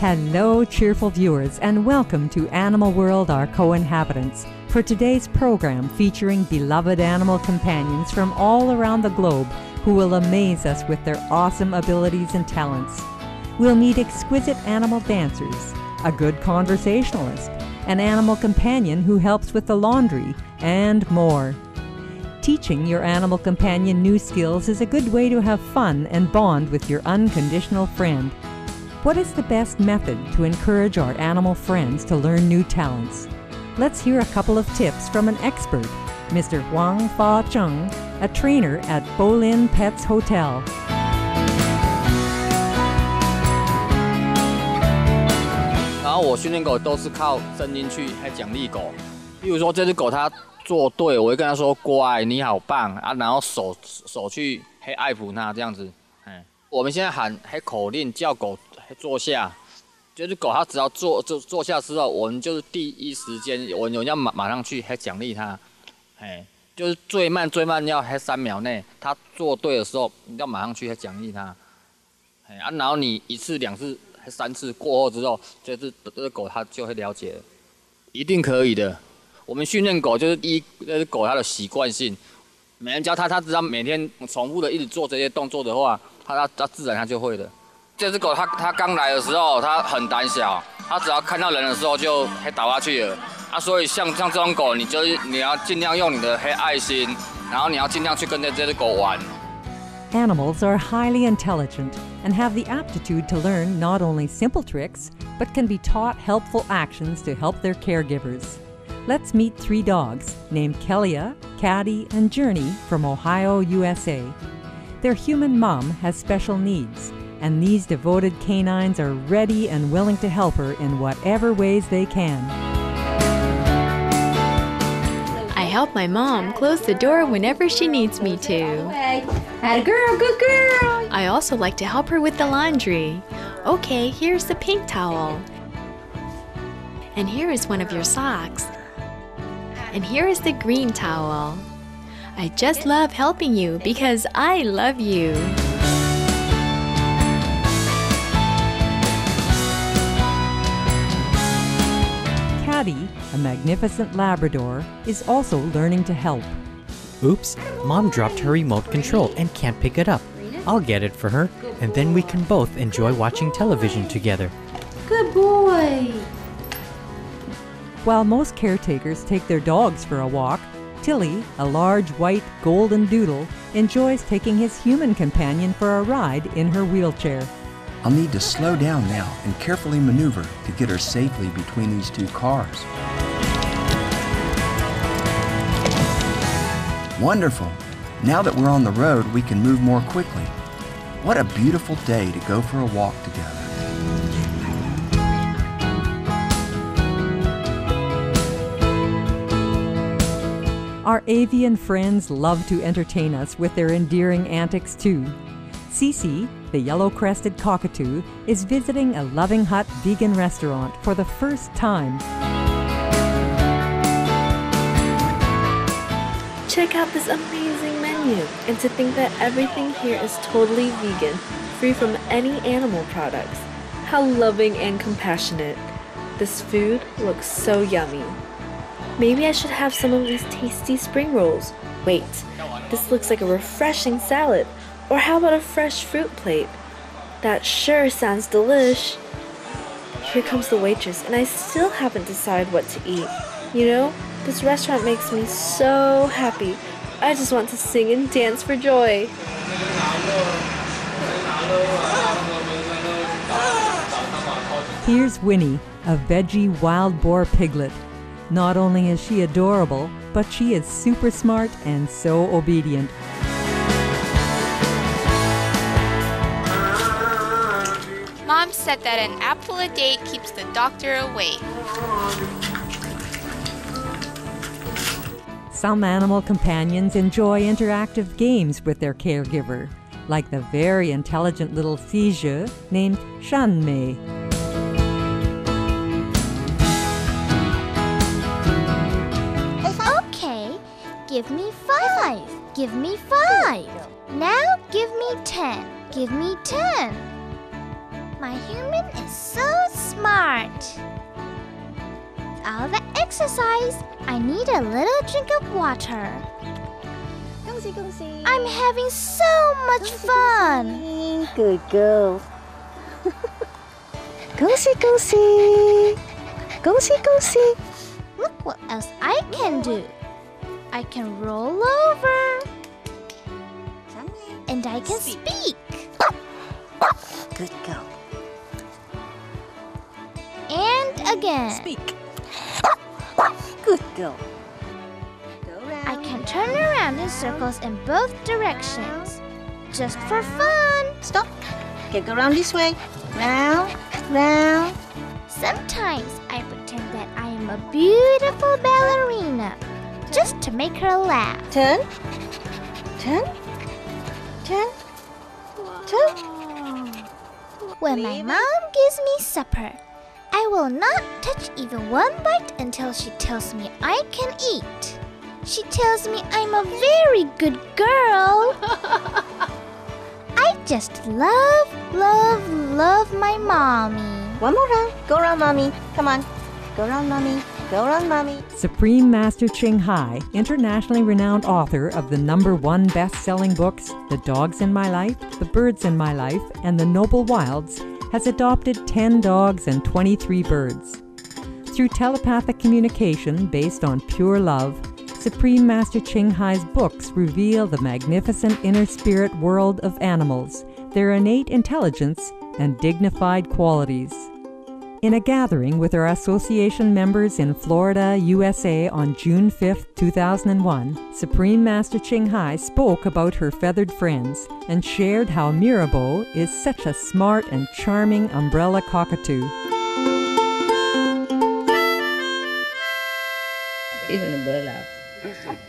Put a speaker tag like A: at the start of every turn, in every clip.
A: Hello, cheerful viewers, and welcome to Animal World, our co-inhabitants, for today's program featuring beloved animal companions from all around the globe who will amaze us with their awesome abilities and talents. We'll meet exquisite animal dancers, a good conversationalist, an animal companion who helps with the laundry, and more. Teaching your animal companion new skills is a good way to have fun and bond with your unconditional friend. What is the best method to encourage our animal friends to learn new talents? Let's hear a couple of tips from an expert, Mr. Fa-Chung, a trainer at Bolin Pets Hotel.
B: 然后我训练狗都是靠声音去奖励狗，例如说这只狗它做对，我会跟它说乖，你好棒啊，然后手去爱抚它这样子。我们现在喊口令叫狗坐下，就是狗它只要坐下之后，我们就是第一时间我要马上去奖励它，就是最慢要3秒内，它做对的时候，你要马上去奖励它，然后你1次、2次、3次过后之后，这只狗它就会了解了，一定可以的。我们训练狗就是这只狗它的习惯性，每人教它只要每天重复的一直做这些动作的话，它自然它就会的。这只狗它刚来的时候，它很胆小，它只要看到人的时候就倒下去了。所以像这种狗，你要尽量用你的爱心，然后你要尽量去跟这只狗玩。
A: Animals are highly intelligent and have the aptitude to learn not only simple tricks, but can be taught helpful actions to help their caregivers. Let's meet 3 dogs named Kelia, Caddy, and Journey from Ohio, USA. Their human mom has special needs, and these devoted canines are ready and willing to help her in whatever ways they can.
C: I help my mom close the door whenever she needs me to.
D: Atta girl, good girl!
C: I also like to help her with the laundry. Okay, here's the pink towel. And here is one of your socks. And here is the green towel. I just love helping you because I love you.
A: Caddy, a magnificent Labrador, is also learning to help.
E: Oops, Mom dropped her remote control and can't pick it up. I'll get it for her, and then we can both enjoy watching television together.
D: Good boy!
A: While most caretakers take their dogs for a walk, Tilly, a large white golden doodle, enjoys taking his human companion for a ride in her wheelchair.
F: I'll need to slow down now and carefully maneuver to get her safely between these 2 cars. Wonderful! Now that we're on the road, we can move more quickly. What a beautiful day to go for a walk together.
A: Our avian friends love to entertain us with their endearing antics too. Cece, the yellow-crested cockatoo, is visiting a Loving Hut vegan restaurant for the first time.
G: Check out this amazing menu, and to think that everything here is totally vegan, free from any animal products. How loving and compassionate. This food looks so yummy. Maybe I should have some of these tasty spring rolls. Wait, this looks like a refreshing salad. Or how about a fresh fruit plate? That sure sounds delish. Here comes the waitress, and I still haven't decided what to eat. You know, this restaurant makes me so happy. I just want to sing and dance for joy.
A: Here's Winnie, a veggie wild boar piglet. Not only is she adorable, but she is super smart and so obedient.
H: Mom said that an apple a day keeps the doctor away.
A: Some animal companions enjoy interactive games with their caregiver, like the very intelligent little Fizhe named Shanmei.
I: Okay, give me 5. Give me 5. Now give me 10. Give me 10. My human is so smart. All the exercise, I need a little drink of water. I'm having so much fun.
D: Good girl. 恭喜恭喜恭喜恭喜
I: Look what else I can do. I can roll over. And I can speak.
D: Good girl.
I: And again.
D: Speak. Good girl.
I: I can turn around in circles in both directions. Just for fun.
D: Stop. Okay, go around this way. Round, round.
I: Sometimes I pretend that I am a beautiful ballerina. Just to make her laugh.
D: Turn. Turn. Turn. Turn.
I: When my mom gives me supper, I will not touch even one bite until she tells me I can eat. She tells me I'm a very good girl. I just love, love, love my mommy.
D: One more round. Go around, mommy. Come on. Go around, mommy. Go around, mommy.
A: Supreme Master Ching Hai, internationally renowned author of the #1 best-selling books The Dogs in My Life, The Birds in My Life, and The Noble Wilds, has adopted 10 dogs and 23 birds. Through telepathic communication based on pure love, Supreme Master Ching Hai's books reveal the magnificent inner spirit world of animals, their innate intelligence, and dignified qualities. In a gathering with our association members in Florida, USA on June 5, 2001, Supreme Master Ching Hai spoke about her feathered friends and shared how Mirabeau is such a smart and charming umbrella cockatoo.
J: Even a bird laughs.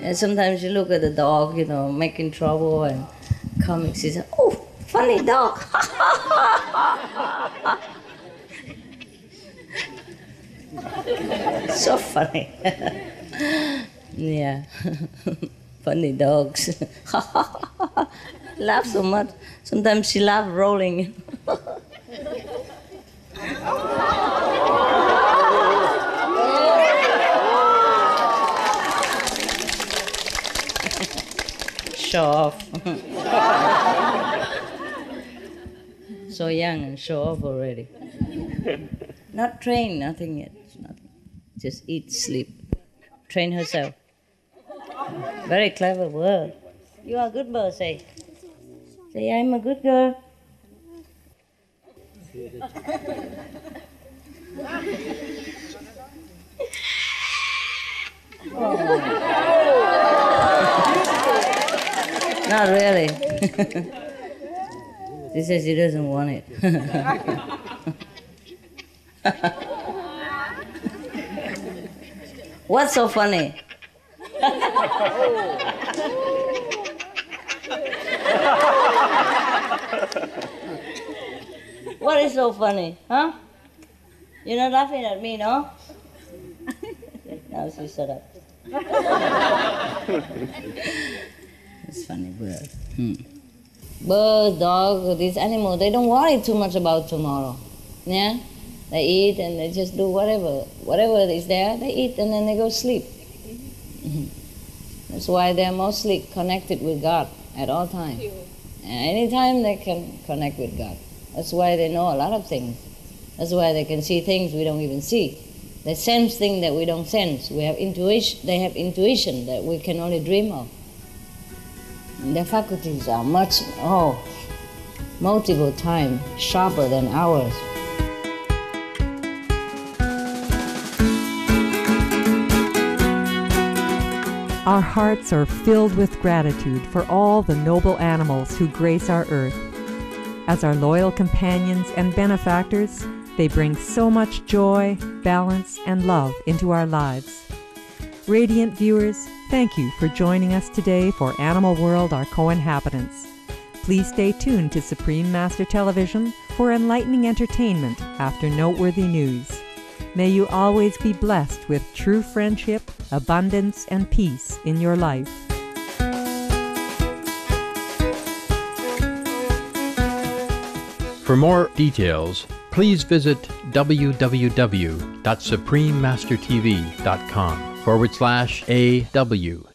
J: And sometimes you look at the dog, making trouble and coming, she says, "Oh, funny dog." So funny. Yeah. Funny dogs. Laugh so much. Sometimes she laughs rolling. Show off. So young and show off already. Not trained, nothing yet. Nothing. Just eat, sleep. Train herself. Very clever word. You are a good bird, say. Say, I'm a good girl. Not really. She says she doesn't want it. What's so funny? What is so funny, huh? You're not laughing at me, no? Now she shut up. It's funny bird. Bird, dog, these animals, they don't worry too much about tomorrow. Yeah? They eat and they just do whatever. Whatever is there, they eat and then they go sleep. That's why they're mostly connected with God at all times. And anytime they can connect with God. That's why they know a lot of things. That's why they can see things we don't even see. They sense things that we don't sense. We have intuition. They have intuition that we can only dream of. And their faculties are multiple times sharper than ours.
A: Our hearts are filled with gratitude for all the noble animals who grace our earth. As our loyal companions and benefactors, they bring so much joy, balance, and love into our lives. Radiant viewers, thank you for joining us today for Animal World, Our Co-Inhabitants. Please stay tuned to Supreme Master Television for enlightening entertainment after noteworthy news. May you always be blessed with true friendship, abundance, and peace in your life.
K: For more details, please visit www.suprememastertv.com/AW.